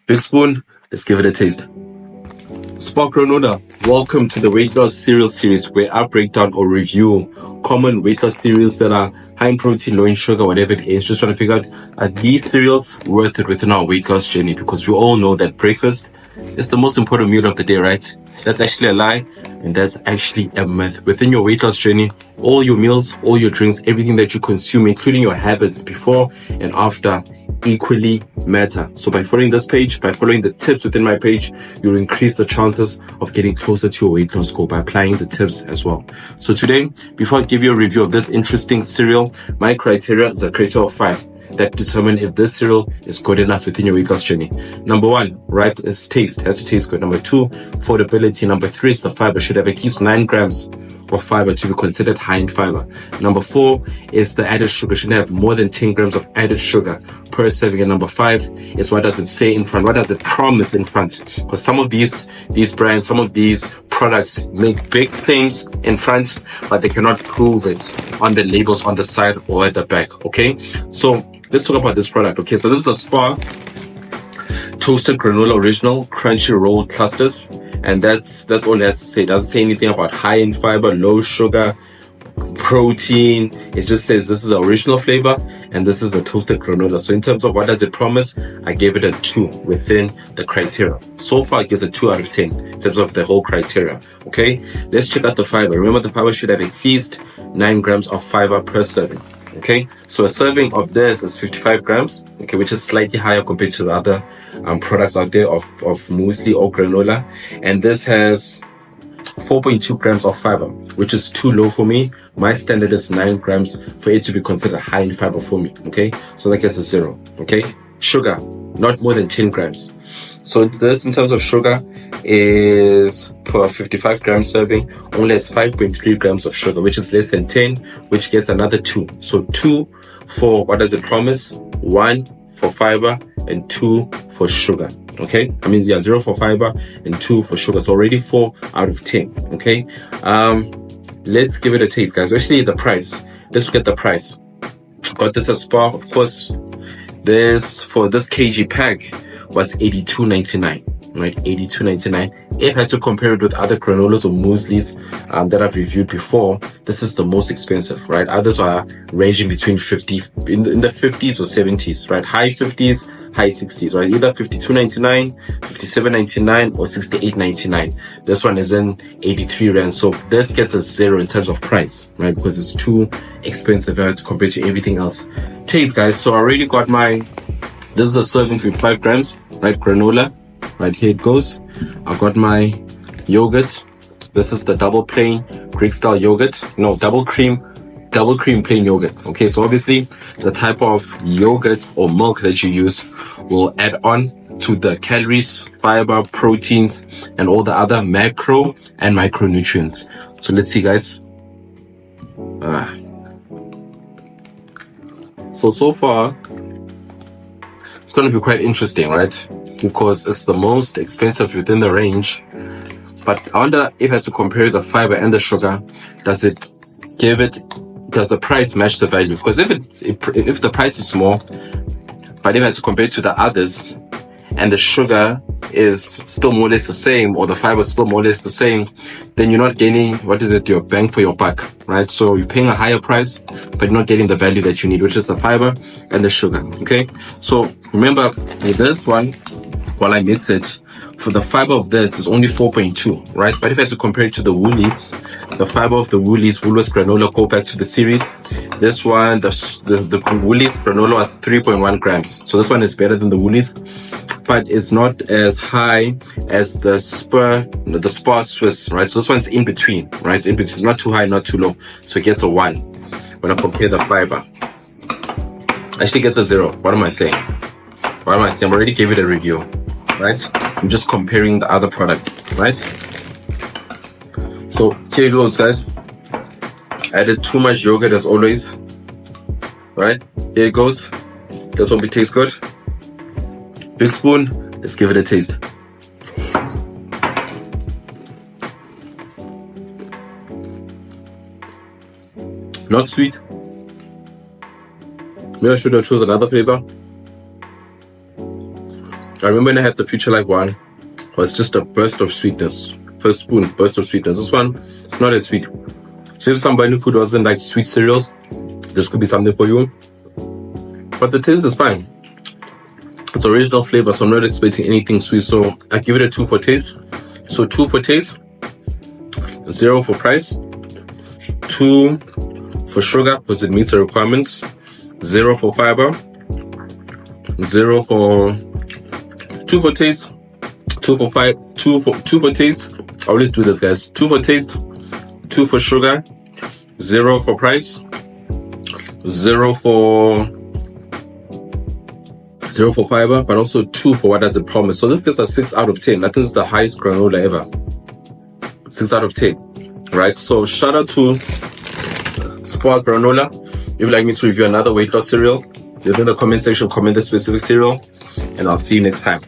Big spoon, let's give it a taste. Spark granola, welcome to the weight loss cereal series where I break down or review common weight loss cereals that are high in protein, low in sugar, whatever it is. Just trying to figure out, are these cereals worth it within our weight loss journey? Because we all know that breakfast is the most important meal of the day, right? That's actually a lie, and that's actually a myth. Within your weight loss journey, all your meals, all your drinks, everything that you consume, including your habits before and after, equally matter. So by following this page, by following the tips within my page, you'll increase the chances of getting closer to your weight loss goal by applying the tips as well. So today, before I give you a review of this interesting cereal, my criteria is a criteria of 5 that determine if this cereal is good enough within your weight loss journey. Number 1, right, is taste. It has to taste good. Number 2, affordability. Number 3 is the fiber. Should have at least 9 grams of fiber to be considered high in fiber. Number 4 is the added sugar. Should have more than 10 grams of added sugar per serving. And number 5 is what does it say in front? What does it promise in front? Because some of these brands, some of these products make big claims in front, but they cannot prove it on the labels on the side or at the back. Okay, so let's talk about this product. Okay, so this is the Spark Toasted Granola Original Crunchy Roll Clusters. And that's all it has to say. It doesn't say anything about high in fiber, low sugar, protein. It just says this is the original flavor and this is a toasted granola. So in terms of what does it promise, I gave it a 2 within the criteria. So far it gives a 2 out of 10 in terms of the whole criteria. Okay, let's check out the fiber. Remember, the fiber should have at least 9 grams of fiber per serving. Okay, so a serving of this is 55 grams, okay, which is slightly higher compared to the other products out there of muesli or granola. And this has 4.2 grams of fiber, which is too low for me. My standard is 9 grams for it to be considered high in fiber for me. Okay, so that gets a 0. Okay, sugar, not more than 10 grams. So this, in terms of sugar, is per 55 gram serving, only has 5.3 grams of sugar, which is less than 10, which gets another 2. So 2 for what does it promise? 1 for fiber and 2 for sugar. Okay, I mean, yeah, 0 for fiber and 2 for sugar. So already 4 out of 10. Okay, let's give it a taste, guys. Actually, the price. Let's look at the price. Got this as Spark, of course. This, for this kg pack, was $82.99, right? $82.99. If I had to compare it with other granolas or mueslis that I've reviewed before, this is the most expensive, right? Others are ranging between 50 in the 50s or 70s, right? High 50s, high 60s, right? Either $52.99, $57.99, or $68.99. This one is in 83 rand. So this gets a 0 in terms of price, right? Because it's too expensive to compare to everything else. Taste, guys. So I already got my. This is a serving 55 grams, right? Granola, right? Here it goes. I got my yogurt. This is the double plain Greek style yogurt. No, double cream plain yogurt. Okay, so obviously the type of yogurt or milk that you use will add on to the calories, fiber, proteins, and all the other macro and micronutrients. So let's see, guys. So far, it's going to be quite interesting, right? Because it's the most expensive within the range. But I wonder if I had to compare the fiber and the sugar, does the price match the value? Because if the price is more, but if I had to compare it to the others, and the sugar is still more or less the same, or the fiber is still more or less the same, then you're not getting, your bang for your buck, right? So you're paying a higher price, but you're not getting the value that you need, which is the fiber and the sugar, okay? So remember, with this one, while I mix it, for the fiber of this is only 4.2, right? But if I had to compare it to the Woolies, the fiber of the Woolies granola, go back to the series. This one, the Woolies granola was 3.1 grams. So this one is better than the Woolies, but it's not as high as the Spar Swiss, right? So this one's in between, right? It's in between. It's not too high, not too low. So it gets a 1 when I compare the fiber. Actually gets a 0. What am I saying? I already gave it a review, right? I'm just comparing the other products, right? So here it goes, guys. I added too much yogurt as always, right? Here it goes. This one tastes good. Big spoon, let's give it a taste. Not sweet. Maybe I should have chosen another flavor. remember when I had the Future Life one, it was just a burst of sweetness. First spoon, burst of sweetness. This one, it's not as sweet. So if somebody who doesn't like sweet cereals, this could be something for you. But the taste is fine. It's original flavor, so I'm not expecting anything sweet. So I give it a 2 for taste. So 2 for taste, 0 for price, 2 for sugar because it meets the requirements, 0 for fiber, 0 for 2 for taste, 2 for taste. I always do this, guys. 2 for taste, 2 for sugar, 0 for price, 0 for fiber, but also 2 for what does it promise. So this gets a 6 out of 10. I think it's the highest granola ever. 6 out of 10, right? So shout out to Spark Granola. If you'd like me to review another weight loss cereal, leave in the comment section, comment the specific cereal, and I'll see you next time.